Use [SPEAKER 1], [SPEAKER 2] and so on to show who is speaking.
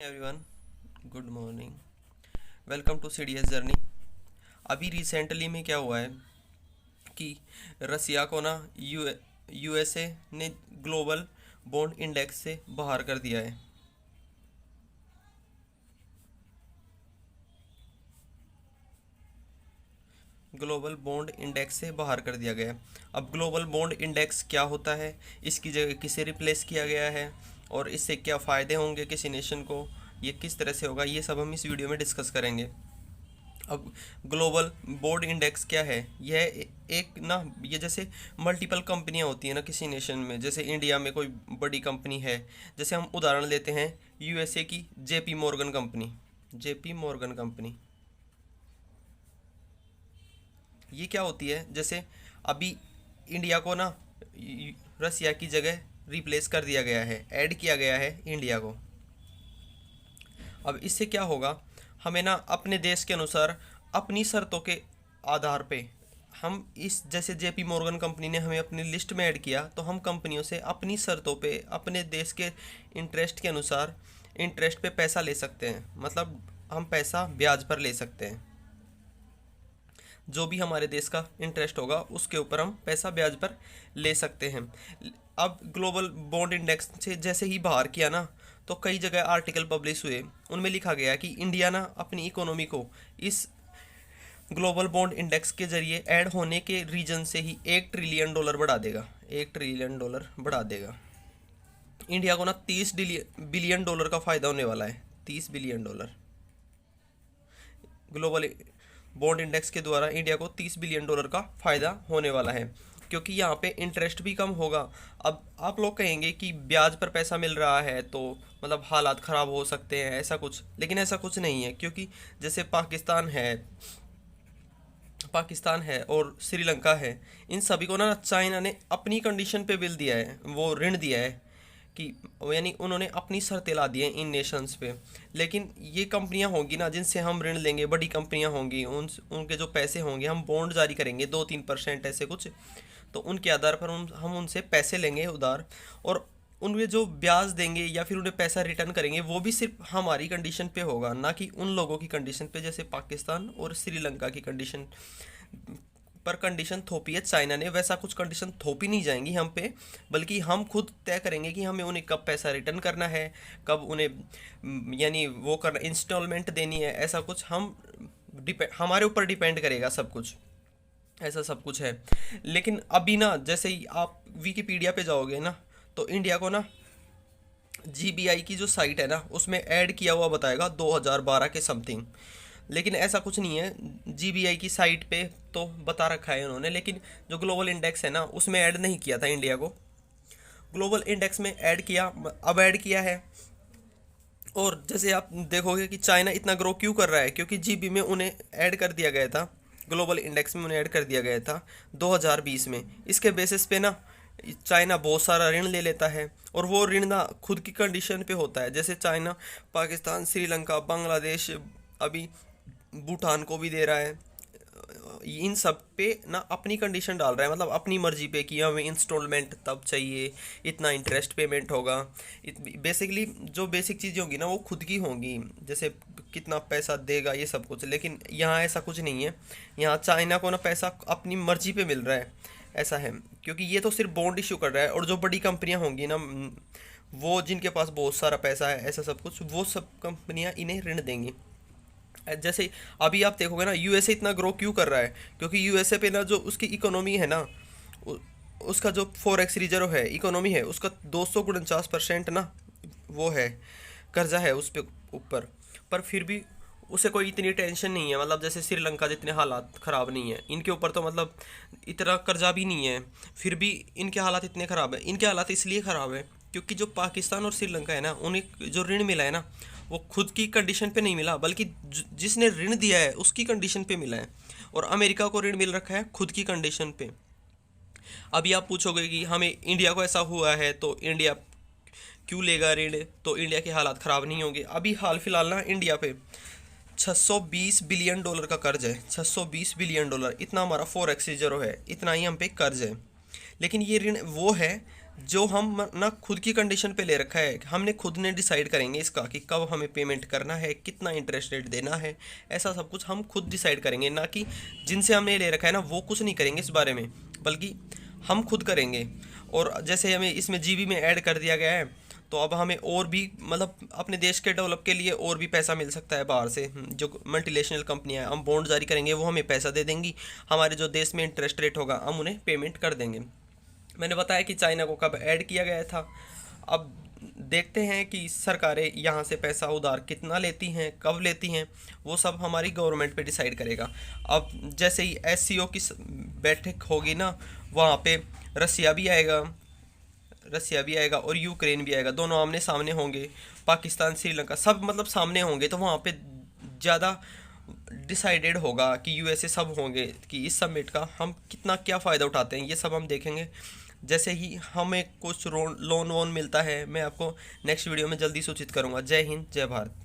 [SPEAKER 1] Everyone, good morning. Welcome to CDS journey. अभी recently में क्या हुआ है कि रसिया को ना यूएसए ने ग्लोबल बॉन्ड इंडेक्स से बाहर कर दिया है। ग्लोबल बॉन्ड इंडेक्स से बाहर कर दिया गया है। अब ग्लोबल बॉन्ड इंडेक्स क्या होता है, इसकी जगह किसे रिप्लेस किया गया है और इससे क्या फ़ायदे होंगे किसी नेशन को, ये किस तरह से होगा, ये सब हम इस वीडियो में डिस्कस करेंगे। अब ग्लोबल बोर्ड इंडेक्स क्या है? यह एक ना, ये जैसे मल्टीपल कंपनियां होती हैं ना किसी नेशन में, जैसे इंडिया में कोई बड़ी कंपनी है, जैसे हम उदाहरण लेते हैं यूएसए की JP Morgan company. JP Morgan company ये क्या होती है? जैसे अभी इंडिया को ना रसिया की जगह रिप्लेस कर दिया गया है, ऐड किया गया है इंडिया को। अब इससे क्या होगा, हमें ना अपने देश के अनुसार अपनी शर्तों के आधार पे हम इस, जैसे जेपी मॉर्गन कंपनी ने हमें अपनी लिस्ट में ऐड किया, तो हम कंपनियों से अपनी शर्तों पे अपने देश के इंटरेस्ट के अनुसार इंटरेस्ट पे पैसा ले सकते हैं। मतलब हम पैसा ब्याज पर ले सकते हैं, जो भी हमारे देश का इंटरेस्ट होगा उसके ऊपर हम पैसा ब्याज पर ले सकते हैं। अब ग्लोबल बॉन्ड इंडेक्स से जैसे ही बाहर किया ना, तो कई जगह आर्टिकल पब्लिश हुए, उनमें लिखा गया कि इंडिया ना अपनी इकोनॉमी को इस ग्लोबल बॉन्ड इंडेक्स के जरिए ऐड होने के रीजन से ही $1 ट्रिलियन बढ़ा देगा। $1 ट्रिलियन बढ़ा देगा। इंडिया को ना $30 बिलियन का फ़ायदा होने वाला है। $30 बिलियन ग्लोबल बॉन्ड इंडेक्स के द्वारा इंडिया को $30 बिलियन का फ़ायदा होने वाला है, क्योंकि यहाँ पे इंटरेस्ट भी कम होगा। अब आप लोग कहेंगे कि ब्याज पर पैसा मिल रहा है तो मतलब हालात ख़राब हो सकते हैं, ऐसा कुछ, लेकिन ऐसा कुछ नहीं है। क्योंकि जैसे पाकिस्तान है और श्रीलंका है, इन सभी को ना चाइना ने अपनी कंडीशन पे बिल दिया है, वो ऋण दिया है कि, यानी उन्होंने अपनी शर्तें ला दी हैं इन नेशंस पे। लेकिन ये कंपनियां होंगी ना जिनसे हम ऋण लेंगे, बड़ी कंपनियां होंगी, उनके जो पैसे होंगे, हम बॉन्ड जारी करेंगे 2-3% ऐसे कुछ, तो उनके आधार पर हम उनसे पैसे लेंगे उधार, और उनमें जो ब्याज देंगे या फिर उन्हें पैसा रिटर्न करेंगे वो भी सिर्फ हमारी कंडीशन पे होगा, ना कि उन लोगों की कंडीशन पे, जैसे पाकिस्तान और श्रीलंका की कंडीशन पर कंडीशन थोपी है चाइना ने, वैसा कुछ कंडीशन थोपी नहीं जाएंगी हम पे, बल्कि हम खुद तय करेंगे कि हमें उन्हें कब पैसा रिटर्न करना है, कब उन्हें यानी वो करना, इंस्टॉलमेंट देनी है, ऐसा कुछ हम हमारे ऊपर डिपेंड करेगा सब कुछ। ऐसा सब कुछ है। लेकिन अभी ना, जैसे ही आप विकिपीडिया पे जाओगे ना, तो इंडिया को ना जीबीआई की जो साइट है ना, उसमें ऐड किया हुआ बताएगा 2012 के समथिंग। लेकिन ऐसा कुछ नहीं है, जीबीआई की साइट पे तो बता रखा है उन्होंने, लेकिन जो ग्लोबल इंडेक्स है ना उसमें ऐड नहीं किया था इंडिया को। ग्लोबल इंडेक्स में ऐड किया, अब ऐड किया है। और जैसे आप देखोगे कि चाइना इतना ग्रो क्यों कर रहा है, क्योंकि जीबी में उन्हें ऐड कर दिया गया था, ग्लोबल इंडेक्स में उन्हें ऐड कर दिया गया था 2020 में। इसके बेसिस पे ना चाइना बहुत सारा ऋण ले लेता है, और वो ऋण ना खुद की कंडीशन पे होता है। जैसे चाइना पाकिस्तान, श्रीलंका, बांग्लादेश, अभी भूटान को भी दे रहा है, इन सब पे ना अपनी कंडीशन डाल रहा है, मतलब अपनी मर्जी पे कि हमें इंस्टॉलमेंट तब चाहिए, इतना इंटरेस्ट पेमेंट होगा। बेसिकली जो बेसिक चीज़ें होंगी ना वो खुद की होंगी, जैसे कितना पैसा देगा ये सब कुछ। लेकिन यहाँ ऐसा कुछ नहीं है, यहाँ चाइना को ना पैसा अपनी मर्जी पे मिल रहा है, ऐसा है। क्योंकि ये तो सिर्फ बॉन्ड इशू कर रहा है, और जो बड़ी कंपनियाँ होंगी ना, वो जिनके पास बहुत सारा पैसा है, ऐसा सब कुछ, वो सब कंपनियाँ इन्हें ऋण देंगी। जैसे अभी आप देखोगे ना, यूएसए इतना ग्रो क्यों कर रहा है, क्योंकि यूएसए पे ना जो उसकी इकोनॉमी है ना, उसका जो फॉरेक्स रिजर्व है, इकोनॉमी है उसका 249% ना वो है, कर्जा है उस पे ऊपर। पर फिर भी उसे कोई इतनी टेंशन नहीं है, मतलब जैसे श्रीलंका जितने हालात ख़राब नहीं है इनके ऊपर, तो मतलब इतना कर्जा भी नहीं है, फिर भी इनके हालात इतने ख़राब है। इनके हालात इसलिए ख़राब है क्योंकि जो पाकिस्तान और श्रीलंका है ना, उन्हें जो ऋण मिला है ना, वो खुद की कंडीशन पे नहीं मिला, बल्कि जिसने ऋण दिया है उसकी कंडीशन पे मिला है। और अमेरिका को ऋण मिल रखा है खुद की कंडीशन पे। अभी आप पूछोगे कि हमें इंडिया को ऐसा हुआ है तो इंडिया क्यों लेगा ऋण, तो इंडिया के हालात ख़राब नहीं होंगे। अभी हाल फिलहाल ना इंडिया पे $620 बिलियन का कर्ज है। $620 बिलियन, इतना हमारा फॉरेक्स रिजर्व है, इतना ही हम पे कर्ज है। लेकिन ये ऋण वो है जो हम ना खुद की कंडीशन पे ले रखा है, हमने खुद ने डिसाइड करेंगे इसका कि कब हमें पेमेंट करना है, कितना इंटरेस्ट रेट देना है, ऐसा सब कुछ हम खुद डिसाइड करेंगे। ना कि जिनसे हमने ले रखा है ना वो कुछ नहीं करेंगे इस बारे में, बल्कि हम खुद करेंगे। और जैसे हमें इसमें जीबी में ऐड कर दिया गया है, तो अब हमें और भी मतलब अपने देश के डेवलप के लिए और भी पैसा मिल सकता है बाहर से। जो मल्टीनेशनल कंपनियां हैं, हम बॉन्ड जारी करेंगे, वो हमें पैसा दे देंगी, हमारे जो देश में इंटरेस्ट रेट होगा हम उन्हें पेमेंट कर देंगे। मैंने बताया कि चाइना को कब ऐड किया गया था। अब देखते हैं कि सरकारें यहाँ से पैसा उधार कितना लेती हैं, कब लेती हैं, वो सब हमारी गवर्नमेंट पे डिसाइड करेगा। अब जैसे ही एससीओ की बैठक होगी ना, वहाँ पे रसिया भी आएगा, और यूक्रेन भी आएगा, दोनों आमने सामने होंगे। पाकिस्तान, श्रीलंका सब मतलब सामने होंगे, तो वहाँ पे ज़्यादा डिसाइडेड होगा कि यूएसए सब होंगे कि इस समिट का हम कितना क्या फ़ायदा उठाते हैं, ये सब हम देखेंगे। जैसे ही हमें कुछ लोन वोन मिलता है, मैं आपको नेक्स्ट वीडियो में जल्दी सूचित करूँगा। जय हिंद, जय भारत।